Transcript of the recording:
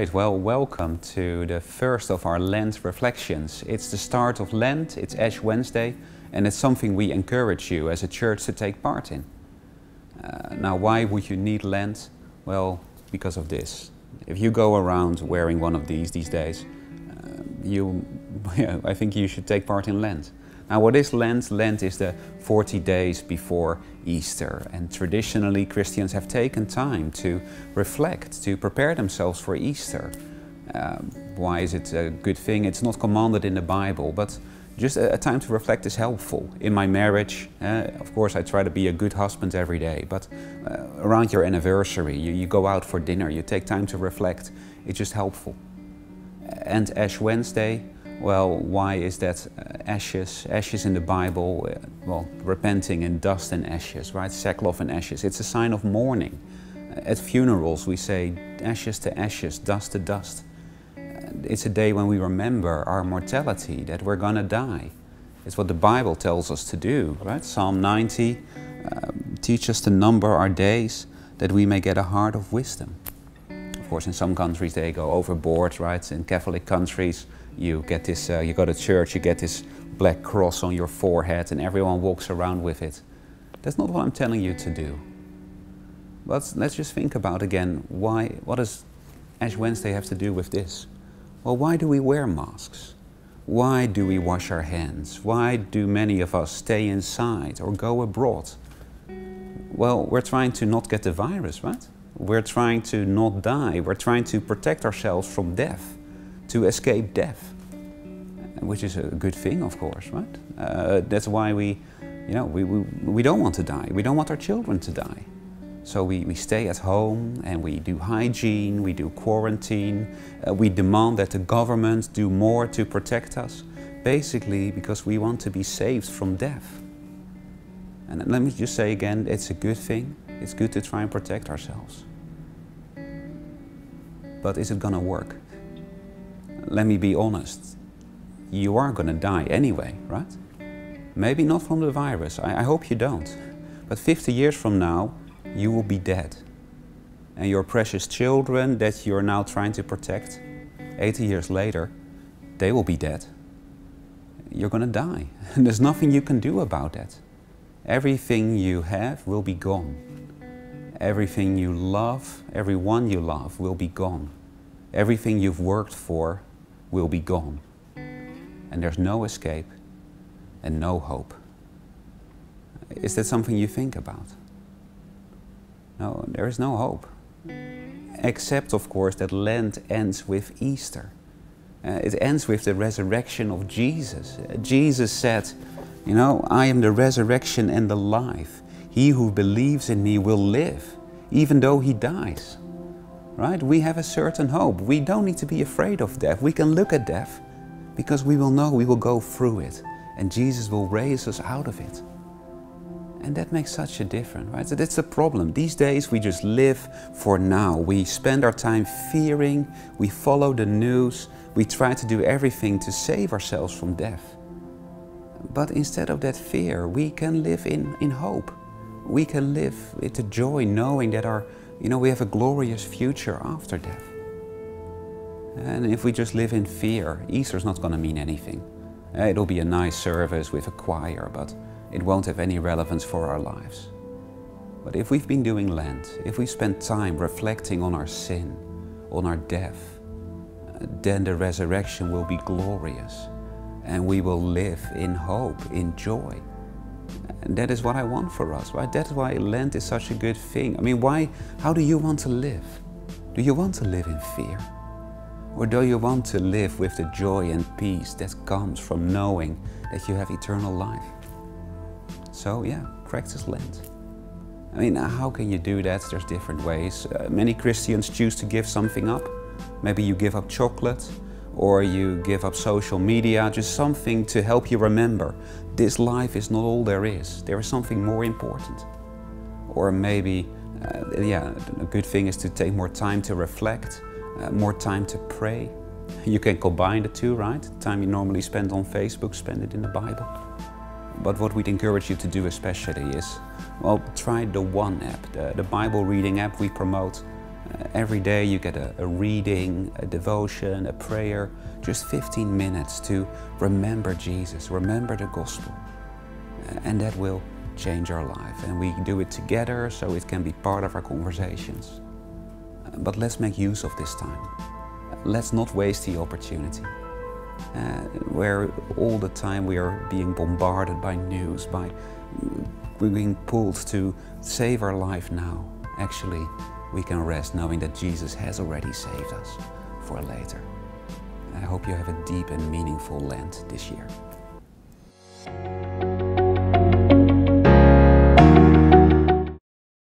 Great, well, welcome to the first of our Lent reflections. It's the start of Lent, it's Ash Wednesday, and it's something we encourage you as a church to take part in. Now, why would you need Lent? Well, because of this. If you go around wearing one of these days, I think you should take part in Lent. Now, what is Lent? Lent is the 40 days before Easter, and traditionally Christians have taken time to reflect, to prepare themselves for Easter. Why is it a good thing? It's not commanded in the Bible, but just a time to reflect is helpful. In my marriage, of course, I try to be a good husband every day, but around your anniversary, you go out for dinner, you take time to reflect. It's just helpful. And Ash Wednesday, well, why is that ashes? Ashes in the Bible, well, repenting in dust and ashes, right? Sackcloth and ashes. It's a sign of mourning. At funerals, we say ashes to ashes, dust to dust. It's a day when we remember our mortality, that we're gonna die. It's what the Bible tells us to do, right? Psalm 90 teaches us to number our days that we may get a heart of wisdom. Of course, in some countries they go overboard, right? In Catholic countries, you get this, you go to church, you get this black cross on your forehead and everyone walks around with it. That's not what I'm telling you to do. But let's just think about again, what does Ash Wednesday have to do with this? Well, why do we wear masks? Why do we wash our hands? Why do many of us stay inside or go abroad? Well, we're trying to not get the virus, right? We're trying to not die. We're trying to protect ourselves from death, to escape death, which is a good thing, of course, right? That's why we don't want to die. We don't want our children to die. So we stay at home and we do hygiene, we do quarantine, we demand that the government do more to protect us, basically because we want to be saved from death. And let me just say again, it's a good thing. It's good to try and protect ourselves. But is it gonna work? Let me be honest. You are gonna die anyway, right? Maybe not from the virus, I hope you don't. But 50 years from now, you will be dead. And your precious children that you're now trying to protect, 80 years later, they will be dead. You're gonna die. And there's nothing you can do about that. Everything you have will be gone. Everything you love, everyone you love will be gone. Everything you've worked for will be gone. And there's no escape and no hope. Is that something you think about? No, there is no hope. Except, of course, that Lent ends with Easter. It ends with the resurrection of Jesus. Jesus said, you know, I am the resurrection and the life. He who believes in me will live, even though he dies. Right? We have a certain hope. We don't need to be afraid of death. We can look at death because we will know we will go through it and Jesus will raise us out of it. And that makes such a difference, right? So that's the problem. These days we just live for now. We spend our time fearing, we follow the news, we try to do everything to save ourselves from death. But instead of that fear, we can live in hope. We can live with the joy knowing that we have a glorious future after death. And if we just live in fear, Easter's not going to mean anything. It'll be a nice service with a choir, but it won't have any relevance for our lives. But if we've been doing Lent, if we spend time reflecting on our sin, on our death, then the resurrection will be glorious and we will live in hope, in joy. And that is what I want for us, right? That's why Lent is such a good thing. I mean, how do you want to live? Do you want to live in fear? Or do you want to live with the joy and peace that comes from knowing that you have eternal life? So yeah, practice Lent. I mean, how can you do that? There's different ways. Many Christians choose to give something up. Maybe you give up chocolate, or you give up social media, just something to help you remember this life is not all there is. There is something more important. Or maybe, a good thing is to take more time to reflect, more time to pray. You can combine the two, right? The time you normally spend on Facebook, spend it in the Bible. But what we'd encourage you to do especially is, well, try the One app, the Bible reading app we promote. Every day you get a reading, a devotion, a prayer, just 15 minutes to remember Jesus, remember the gospel. And that will change our life. And we do it together so it can be part of our conversations. But let's make use of this time. Let's not waste the opportunity. Where all the time we are being bombarded by news, we're being pulled to save our life now. Actually, we can rest knowing that Jesus has already saved us for later. I hope you have a deep and meaningful Lent this year.